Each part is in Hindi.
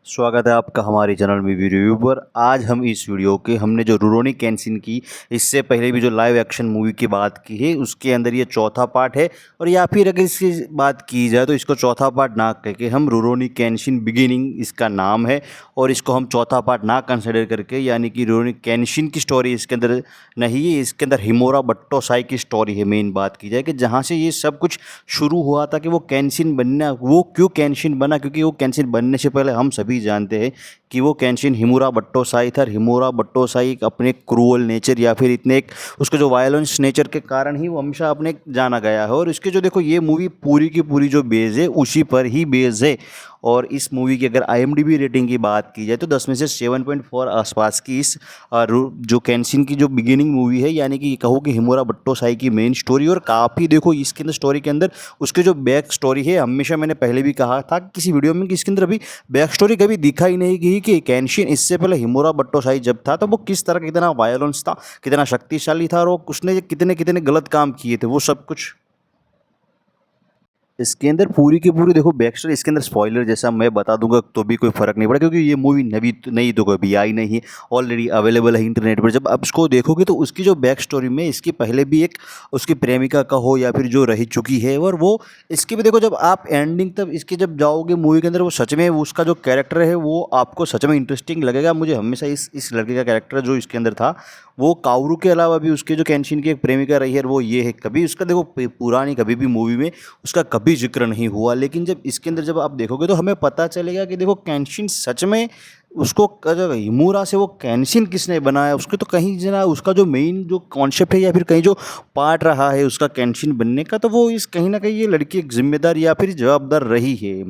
स्वागत है आपका हमारे चैनल में रिव्यू पर। आज हम इस वीडियो के हमने जो रुरोनी केनशिन की इससे पहले भी जो लाइव एक्शन मूवी की बात की है उसके अंदर ये चौथा पार्ट है। और या फिर अगर इसकी बात की जाए तो इसको चौथा पार्ट ना करके हम रुरोनी केनशिन बिगिनिंग इसका नाम है और इसको हम चौथा पार्ट ना कंसिडर करके यानी कि रुरोनी केनशिन की स्टोरी इसके अंदर नहीं है, इसके अंदर हिमोरा बट्टोसाई की स्टोरी है। मेन बात की जाए कि जहाँ से ये सब कुछ शुरू हुआ था कि वो केनशिन बनना, वो क्यों केनशिन बना, क्योंकि वो केनशिन बनने से पहले हम सभी जानते हैं कि वो केनशिन हिमुरा बट्टोसाई था। हिमुरा बट्टोसाई एक अपने क्रूअल नेचर या फिर इतने एक उसके जो वायलेंस नेचर के कारण ही वो हमेशा अपने जाना गया है। और इसके जो देखो ये मूवी पूरी की पूरी जो बेस है उसी पर ही बेस है। और इस मूवी की अगर IMDb रेटिंग की बात की जाए तो 10 में से 7.4 आसपास की इस जो केनशिन की जो बिगिनिंग मूवी है यानी कि कहो कि हिमुरा बट्टोसाई की मेन स्टोरी। और काफ़ी देखो इसके अंदर स्टोरी के अंदर उसके जो बैक स्टोरी है, हमेशा मैंने पहले भी कहा था किसी वीडियो में कि इसके अंदर अभी बैक स्टोरी कभी दिखा ही नहीं गई कि केनशिन इससे पहले हिमुरा बट्टोसाई जब था तो वो किस तरह का कितना वायलेंस था, कितना शक्तिशाली था और वो उसने कितने कितने गलत काम किए थे, वो सब कुछ इसके अंदर पूरी की पूरी देखो बैक स्टोरी। इसके अंदर स्पॉइलर जैसा मैं बता दूंगा तो भी कोई फर्क नहीं पड़ा क्योंकि ये मूवी नई तो कभी आई नहीं है, ऑलरेडी अवेलेबल है इंटरनेट पर। जब आप इसको देखोगे तो उसकी जो बैक स्टोरी में इसकी पहले भी एक उसकी प्रेमिका का हो या फिर जो रह चुकी है, और वो इसके भी देखो जब आप एंडिंग तब इसके जब जाओगे मूवी के अंदर वो सच में उसका जो कैरेक्टर है वो आपको सच में इंटरेस्टिंग लगेगा। मुझे हमेशा इस लड़के का कैरेक्टर जो इसके अंदर था वो कावरू के अलावा भी उसके जो केनशिन की एक प्रेमिका रही है वो ये है, कभी उसका देखो पुरानी कभी भी मूवी में उसका कभी जिक्र नहीं हुआ। लेकिन जब इसके अंदर जब आप देखोगे तो हमें पता चलेगा कि देखो केनशिन सच में उसको जब हिमुरा से वो केनशिन किसने बनाया, उसके तो कहीं जना उसका जो मेन जो कॉन्सेप्ट है या फिर कहीं जो पार्ट रहा है उसका केनशिन बनने का, तो वो इस कहीं ना कहीं ये लड़की एक जिम्मेदार या फिर जवाबदार रही है।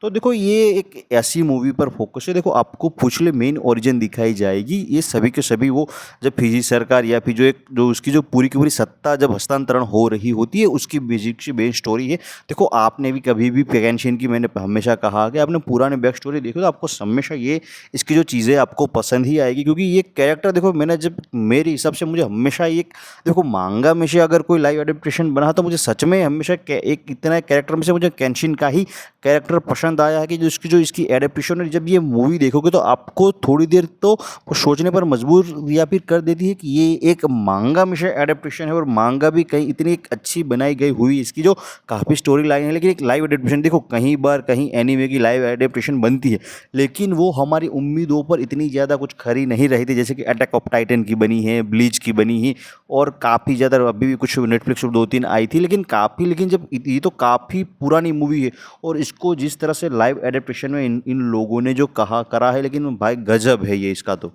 तो देखो ये एक ऐसी मूवी पर फोकस है, देखो आपको पिछले मेन ओरिजिन दिखाई जाएगी। ये सभी के सभी वो जब फिजी सरकार या फिर जो उसकी जो पूरी की पूरी सत्ता जब हस्तांतरण हो रही होती है उसकी बेसिक सी मेन स्टोरी है। देखो आपने भी कभी भी केनशिन की मैंने हमेशा कहा कि आपने पुराने बैक स्टोरी देखो तो आपको हमेशा ये इसकी जो चीज़ें आपको पसंद ही आएगी क्योंकि ये कैरेक्टर देखो मैंने जब मेरे हिसाब से मुझे हमेशा एक देखो मांगा में से अगर कोई लाइव एडेप्टेशन बना तो मुझे सच में हमेशा एक इतना कैरेक्टर में से मुझे केनशिन का ही कैरेक्टर पसंद आया है कि जो इसकी एडेप्टेशन है। जब ये मूवी देखोगे तो आपको थोड़ी देर तो सोचने पर मजबूर या फिर कर देती है कि ये एक मांगा में से एडेप्टेशन है और मांगा भी कहीं इतनी एक अच्छी बनाई गई हुई इसकी जो काफ़ी स्टोरी लाइन है। लेकिन एक लाइव एडेप्टेशन देखो कहीं बार कहीं एनीमे की लाइव एडेप्टेशन बनती है लेकिन वो हमारी उम्मीदों पर इतनी ज़्यादा कुछ खरी नहीं रही थी जैसे कि अटैक ऑफ टाइटन की बनी है, ब्लीच की बनी है और काफ़ी ज़्यादा अभी भी कुछ नेटफ्लिक्स पर 2-3 आई थी। लेकिन जब ये तो काफ़ी पुरानी मूवी है और इसको जिस तरह से लाइव एडेप्टेशन में इन लोगों ने जो कहा करा है, लेकिन भाई गजब है ये इसका। तो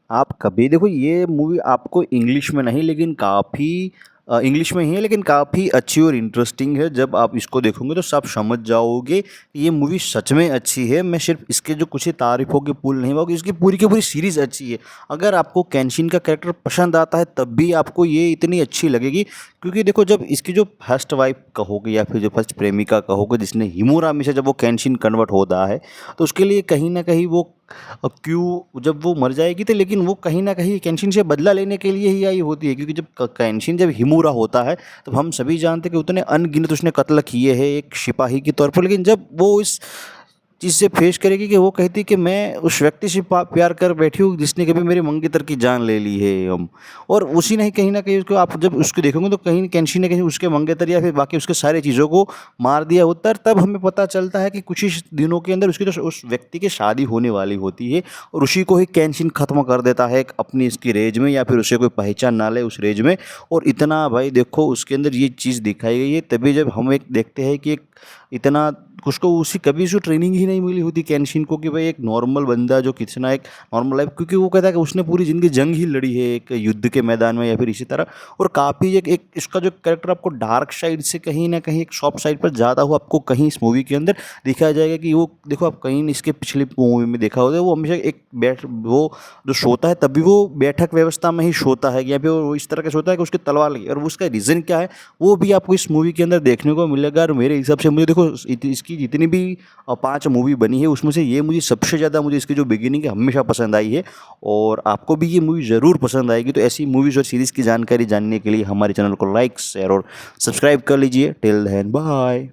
आप कभी देखो ये मूवी आपको इंग्लिश में नहीं लेकिन काफ़ी इंग्लिश में ही है लेकिन काफ़ी अच्छी और इंटरेस्टिंग है। जब आप इसको देखोगे तो सब समझ जाओगे कि ये मूवी सच में अच्छी है। मैं सिर्फ इसके जो कुछ ही तारीफों के पुल नहीं होगी, इसकी पूरी की पूरी सीरीज़ अच्छी है। अगर आपको केनशिन का कैरेक्टर पसंद आता है तब भी आपको ये इतनी अच्छी लगेगी क्योंकि देखो जब इसकी जो फर्स्ट वाइफ कहोगे या फिर जो फर्स्ट प्रेमिका कहोगे जिसने हिमुरा में से जब वो केनशिन कन्वर्ट होता है तो उसके लिए कहीं ना कहीं वो क्यों जब वो मर जाएगी तो लेकिन वो कहीं ना कहीं केनशिन से बदला लेने के लिए ही आई होती है क्योंकि जब केनशिन जब हिमुरा होता है तो हम सभी जानते हैं कि उतने अनगिनत उसने कत्ल किए हैं एक सिपाही के तौर पर। लेकिन जब वो इस चीज़ से फेस करेगी कि वो कहती कि मैं उस व्यक्ति से प्यार कर बैठी हूँ जिसने कभी मेरे मंगेतर की जान ले ली है हम, और उसी नहीं कहीं ना कहीं उसको आप जब उसको देखोगे तो कहीं केनशिन ने कहीं उसके मंगेतर या फिर बाकी उसके सारे चीज़ों को मार दिया होता है। तब हमें पता चलता है कि कुछ ही दिनों के अंदर उसकी तो उस व्यक्ति की शादी होने वाली होती है और उसी को ही केनशिन ख़त्म कर देता है एक अपनी इसकी रेज में या फिर उसे कोई पहचान ना ले उस रेज में। और इतना भाई देखो उसके अंदर ये चीज़ दिखाई गई है तभी जब हम एक देखते हैं कि एक इतना उसको उसी कभी उसको ट्रेनिंग ही नहीं मिली होती केनशिन को कि भाई एक नॉर्मल बंदा जो कितना एक नॉर्मल लाइफ, क्योंकि वो कहता है कि उसने पूरी ज़िंदगी जंग ही लड़ी है एक युद्ध के मैदान में या फिर इसी तरह। और काफ़ी एक इसका जो कैरेक्टर आपको डार्क साइड से कहीं ना कहीं एक सॉफ्ट साइड पर ज़्यादा हुआ आपको कहीं इस मूवी के अंदर दिखाया जाएगा कि वो देखो आप कहीं इसके पिछली मूवी में देखा होगा वो हमेशा एक वो जो सोता है तभी वो बैठक व्यवस्था में ही सोता है या फिर वो इस तरह का सोता है कि उसकी तलवार लगी, और उसका रीज़न क्या है वो भी आपको इस मूवी के अंदर देखने को मिलेगा। और मेरे हिसाब से मुझे देखो इसकी जितनी भी 5 मूवी बनी है उसमें से ये मुझे सबसे ज़्यादा मुझे इसकी जो बिगिनिंग है हमेशा पसंद आई है और आपको भी ये मूवी ज़रूर पसंद आएगी। तो ऐसी मूवीज़ और सीरीज़ की जानकारी जानने के लिए हमारे चैनल को लाइक शेयर और सब्सक्राइब कर लीजिए। Till then bye.